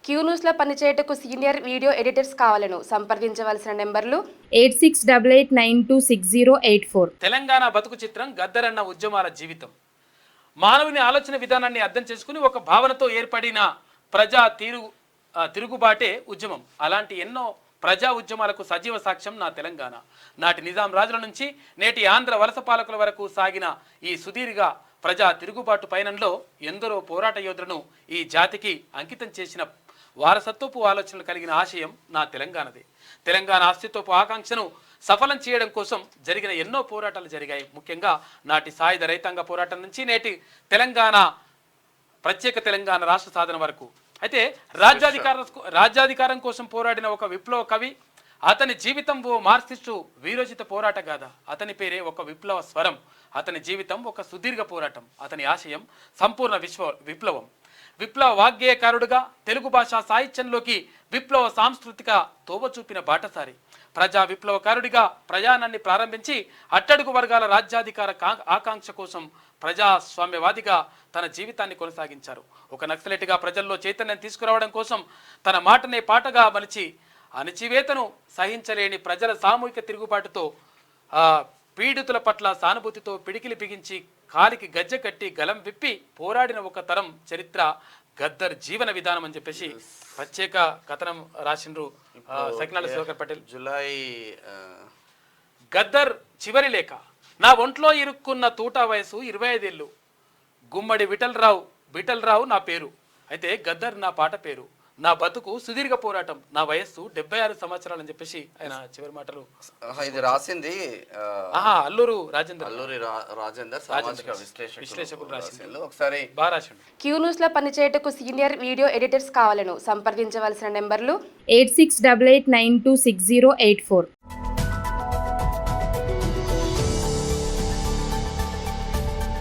Queue న్యూస్లో పనిచేయటకు senior video editors కావాలను సంప్రదించవలసిన నెంబర్లు 8688926084. తెలంగాణ బతుకు చిత్రం గద్దరన్న ఉద్యమాల జీవితం. మానవుని ఆలోచన విధానాన్ని అర్థం చేసుకుని ఒక భావనతో ఏర్పడిన ప్రజా తిరుగుబాటే ఉద్యమం. అలాంటి ఎన్నో ప్రజా ఉద్యమాలకు సజీవ సాక్ష్యం నా తెలంగాణ. నాటి నిజాం రాజుల నుంచి నేటి ఆంధ్ర వలస పాలకుల వరకు సాగిన ఈ సుదీర్ఘ ప్రజా తిరుగుబాటు పయనంలో ఎందరో పోరాట యోధులను ఈ జాతికి అంకితం చేసిన వారసత్వపు ఆలోచనలు కలిగిన ఆశయం నా తెలంగాణదే. తెలంగాణ అస్తిత్వపు ఆకాంక్షను సఫలం చేయడం కోసం జరిగిన ఎన్నో పోరాటాలు జరిగాయి. ముఖ్యంగా నాటి సాయుధ రైతాంగ పోరాటం నుంచి నేటి ప్రత్యేక తెలంగాణ రాష్ట్ర సాధన వరకు. అయితే రాజ్యాధికారం కోసం పోరాడిన ఒక విప్లవ కవి, అతని జీవితం ఓ మార్క్సిస్టు వీరోచిత పోరాట గాథ. అతని పేరే ఒక విప్లవ స్వరం. అతని జీవితం ఒక సుదీర్ఘ పోరాటం. అతని ఆశయం సంపూర్ణ విప్లవం. విప్లవ వాగ్గేయకారుడుగా తెలుగు భాషా సాహిత్యంలోకి విప్లవ సాంస్కృతిక తోవ చూపిన బాటసారి. ప్రజా విప్లవకారుడిగా ప్రయాణాన్ని ప్రారంభించి అట్టడుగు వర్గాల రాజ్యాధికార ఆకాంక్ష కోసం ప్రజాస్వామ్యవాదిగా తన జీవితాన్ని కొనసాగించారు. ఒక నక్సలైట్గా ప్రజల్లో చైతన్యం తీసుకురావడం కోసం తన మాటనే పాటగా మలిచి అణచివేతను సహించలేని ప్రజల సామూహిక తిరుగుబాటుతో పీడితుల పట్ల సానుభూతితో పిడికిలి బిగించి కాలికి గజ్జె కట్టి గలం విప్పి పోరాడిన ఒక తరం చరిత్ర గద్దర్ జీవన విధానం అని చెప్పేసి ప్రత్యేక కథనం రాసిండ్రు సకినాల శివకర్ పటేల్. జూలై గద్దర్ చివరి లేఖ. నా ఒంట్లో ఇరుక్కున్న తూటా వయసు 25 ఏళ్ళు. గుమ్మడి విఠలరావు నా పేరు. అయితే గద్దర్ నా పాట పేరు. నా బతుకు సుదీర్ఘ పోరాటం. నా వయస్సు 76 సంవత్సరాలు అని చెప్పేసి ఆయన చివరి మాటలు. ఇది రాసింది అల్లూరి రాజేందర్ సామాజిక విశ్లేషకులు రాసింది. ఒకసారి బాగా రాసిండు. క్యూ న్యూస్లో పనిచేయటకు సీనియర్ వీడియో ఎడిటర్స్ కావాలను సంప్రదించవలసిన నెంబర్లు 8688926084.